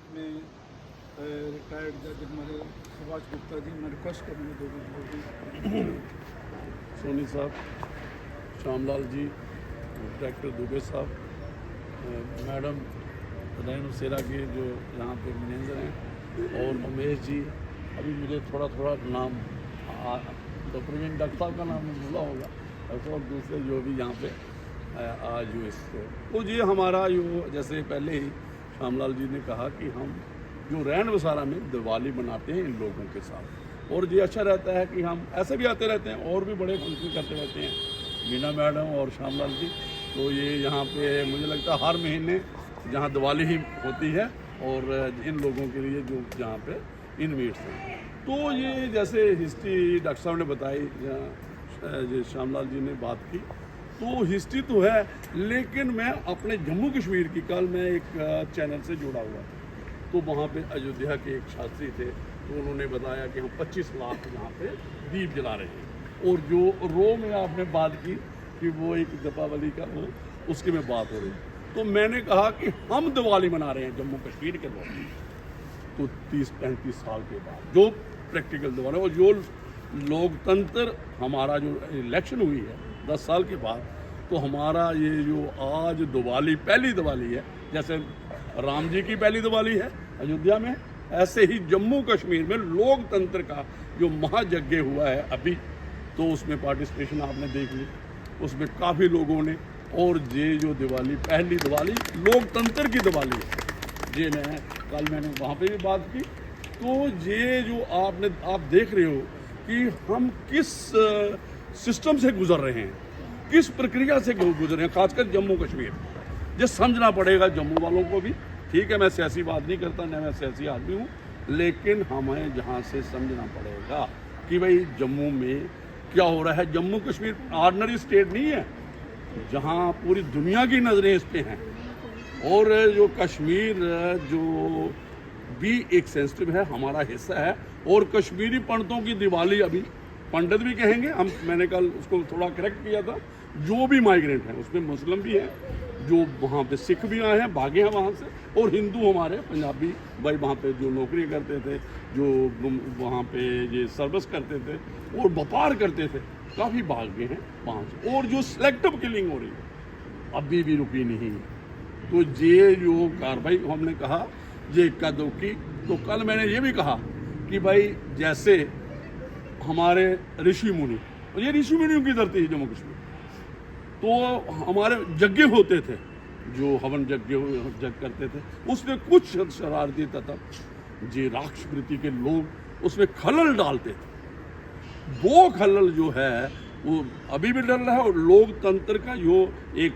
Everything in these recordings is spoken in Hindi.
बीच में रिटायर्ड जज हमारे सुभाष गुप्ता जी, मैं रिक्वेस्ट करूँगा दो सोनी साहब, श्यामलाल जी, डायरेक्टर दुबे साहब, मैडम रैनू सेरा के जो यहाँ पे मैनेजर हैं, और उमेश जी। अभी मुझे थोड़ा थोड़ा नाम डॉक्टर साहब का नाम भूला होगा, और दूसरे जो भी यहाँ पे आज जो इसको तो ये हमारा जो जैसे पहले ही श्यामलाल जी ने कहा कि हम जो रैन बसारा में दिवाली मनाते हैं इन लोगों के साथ, और ये अच्छा रहता है कि हम ऐसे भी आते रहते हैं और भी बड़े फंक्शन करते रहते हैं, मीना मैडम और श्यामलाल जी। तो ये यहाँ पे मुझे लगता है हर महीने जहाँ दिवाली ही होती है और इन लोगों के लिए जो जहाँ पे इनवीट्स हैं। तो ये जैसे हिस्ट्री डॉक्टर साहब ने बताई, जो श्यामलाल जी ने बात की, तो हिस्ट्री तो है, लेकिन मैं अपने जम्मू कश्मीर की, कल मैं एक चैनल से जुड़ा हुआ था, तो वहाँ पे अयोध्या के एक शास्त्री थे, तो उन्होंने बताया कि हम 25 लाख यहाँ पे दीप जला रहे हैं। और जो रो में आपने बात की कि वो एक दीपावली का वो उसकी में बात हो रही, तो मैंने कहा कि हम दिवाली मना रहे हैं जम्मू कश्मीर के लोग, तो 30-35 साल के बाद जो प्रैक्टिकल दिवाली, और जो लोकतंत्र हमारा जो इलेक्शन हुई है 10 साल के बाद, तो हमारा ये जो आज दिवाली पहली दिवाली है, जैसे राम जी की पहली दिवाली है अयोध्या में, ऐसे ही जम्मू कश्मीर में लोकतंत्र का जो महायज्ञ हुआ है अभी, तो उसमें पार्टिसिपेशन आपने देख ली, उसमें काफ़ी लोगों ने, और ये जो दिवाली पहली दिवाली लोकतंत्र की दिवाली है, ये मैंने वहाँ पे भी बात की। तो ये जो आप देख रहे हो कि हम किस सिस्टम से गुजर रहे हैं, किस प्रक्रिया से गुजर रहे हैं, खासकर जम्मू कश्मीर, ये समझना पड़ेगा जम्मू वालों को भी। ठीक है, मैं सियासी बात नहीं करता, न मैं सियासी आदमी हूँ, लेकिन हमें जहाँ से समझना पड़ेगा कि भाई जम्मू में क्या हो रहा है। जम्मू कश्मीर ऑर्डिनरी स्टेट नहीं है जहाँ पूरी दुनिया की नज़रें इस पे हैं, और जो कश्मीर जो भी एक सेंसिटिव है, हमारा हिस्सा है। और कश्मीरी पंडितों की दिवाली, अभी पंडित भी कहेंगे हम, मैंने कल उसको थोड़ा करेक्ट किया था, जो भी माइग्रेंट हैं उसमें मुस्लिम भी हैं, जो वहाँ पे सिख भी आए हैं, भागे हैं वहाँ से, और हिंदू हमारे पंजाबी भाई वहाँ पे जो नौकरी करते थे, जो वहाँ पे ये सर्विस करते थे और व्यापार करते थे, काफ़ी भाग गए हैं वहाँ से। और जो सिलेक्टिव किलिंग हो रही है अभी भी रुकी नहीं। तो ये जो कार्रवाई हमने कहा ये इक्का दुक्की, तो कल मैंने ये भी कहा कि भाई जैसे हमारे ऋषि मुनि, और ये ऋषि मुनियों की धरती है जम्मू कश्मीर, तो हमारे यज्ञ होते थे, जो हवन यज्ञ करते थे, उसमें कुछ शरारती तत्व, ये राक्षवृत्ति के लोग उसमें खलल डालते थे। वो खलल जो है वो अभी भी डल रहा है, और लोकतंत्र का जो एक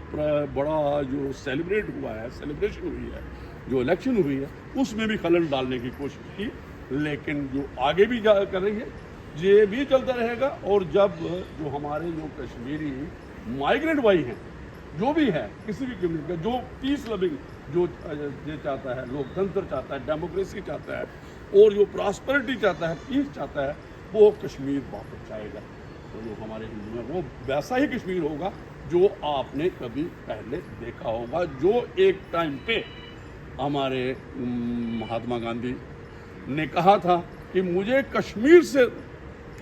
बड़ा जो सेलिब्रेशन हुई है, जो इलेक्शन हुई है, उसमें भी खलल डालने की कोशिश की, लेकिन जो आगे भी कर रही है, ये भी चलता रहेगा। और जब जो हमारे जो कश्मीरी माइग्रेंट भाई हैं, जो भी है किसी भी कम्युनिटी का, जो पीस लविंग, जो ये चाहता है, लोकतंत्र चाहता है, डेमोक्रेसी चाहता है, और जो प्रॉस्पेरिटी चाहता है, पीस चाहता है, वो कश्मीर वापस जाएगा। तो जो हमारे हिंदू हैं वो वैसा ही कश्मीर होगा जो आपने कभी पहले देखा होगा, जो एक टाइम पे हमारे महात्मा गांधी ने कहा था कि मुझे कश्मीर से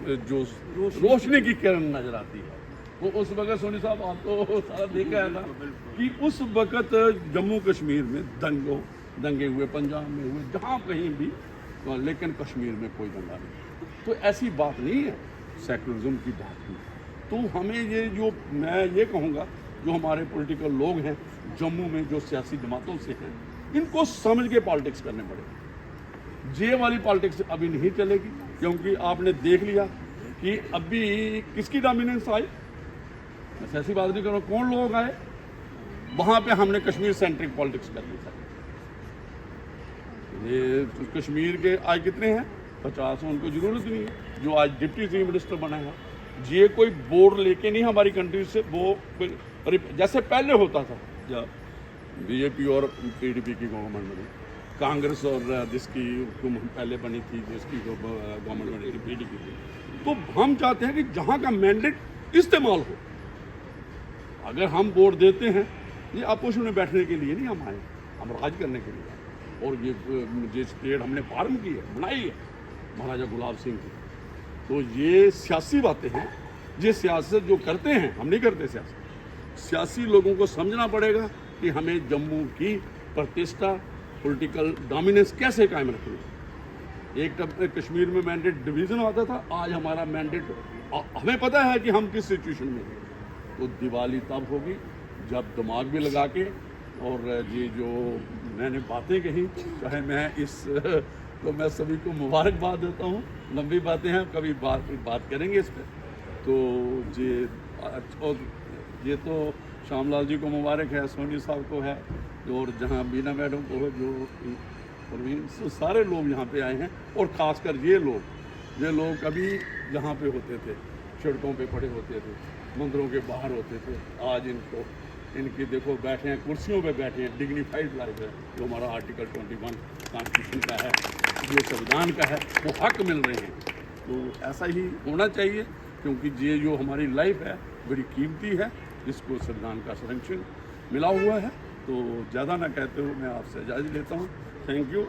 जो रोशनी की किरण नजर आती है। वो उस वक़्त सोनी साहब आप तो सारा देखा है ना कि उस वक़्त जम्मू कश्मीर में दंगे हुए, पंजाब में हुए, जहाँ कहीं भी, लेकिन कश्मीर में कोई दंगा नहीं। तो ऐसी बात नहीं है, सेकुलरिज्म की बात नहीं। तो हमें ये जो मैं ये कहूँगा, जो हमारे पॉलिटिकल लोग हैं जम्मू में, जो सियासी जमातों से हैं, इनको समझ के पॉलिटिक्स करने पड़ेगा। ये वाली पॉलिटिक्स अभी नहीं चलेगी, क्योंकि आपने देख लिया कि अभी किसकी डोमिनेंस आई। मैं सियासी बात नहीं कर रहा, कौन लोग आए वहाँ पे, हमने कश्मीर सेंट्रिक पॉलिटिक्स कर ली सर। ये तो कश्मीर के आज कितने हैं, 50, उनको जरूरत नहीं है। जो आज डिप्टी चीफ मिनिस्टर बना है, ये कोई बोर्ड लेके नहीं हमारी कंट्री से, वो जैसे पहले होता था जब बीजेपी और पीडीपी की गवर्नमेंट बनी, कांग्रेस और जिसकी पहले बनी थी, जिसकी गवर्नमेंट बनी थी पीडीपी की। तो हम चाहते हैं कि जहाँ का मैंडेट इस्तेमाल हो। अगर हम वोट देते हैं, ये अपोजिशन में बैठने के लिए नहीं हम आए, हम राज करने के लिए। और ये स्टेट हमने फार्म की है, बनाई है महाराजा गुलाब सिंह की। तो ये सियासी बातें हैं, ये सियासत जो करते हैं, हम नहीं करते सियासत। सियासी लोगों को समझना पड़ेगा कि हमें जम्मू की प्रतिष्ठा, पॉलिटिकल डोमिनेंस कैसे कायम रखनी है। एक तब कश्मीर में मैंडेट डिवीज़न आता था, आज हमारा मैंडेट, हमें पता है कि हम किस सिचुएशन में हैं। तो दिवाली तब होगी जब दिमाग भी लगा के, और ये जो मैंने बातें कही, चाहे मैं तो मैं सभी को मुबारकबाद देता हूँ। लंबी बातें हैं, कभी बात करेंगे इस पर। तो ये तो श्यामलाल जी को मुबारक है, सोनी साहब को है, और जहाँ बीना मैडम को है, जो परवीन, सारे लोग यहाँ पे आए हैं। और ख़ासकर ये लोग अभी यहाँ पे होते थे, सड़कों पे पड़े होते थे, मंदिरों के बाहर होते थे, आज इनकी देखो बैठे हैं, कुर्सियों पे बैठे हैं, डिग्निफाइड लाइफ है, जो हमारा आर्टिकल 21 कॉन्स्टिट्यूशन का है, जो संविधान का है, वो हक मिल रहे हैं। तो ऐसा ही होना चाहिए, क्योंकि ये जो हमारी लाइफ है बड़ी कीमती है, जिसको संविधान का संरक्षण मिला हुआ है। तो ज़्यादा ना कहते हुए मैं आपसे इजाज़त लेता हूँ। Thank you.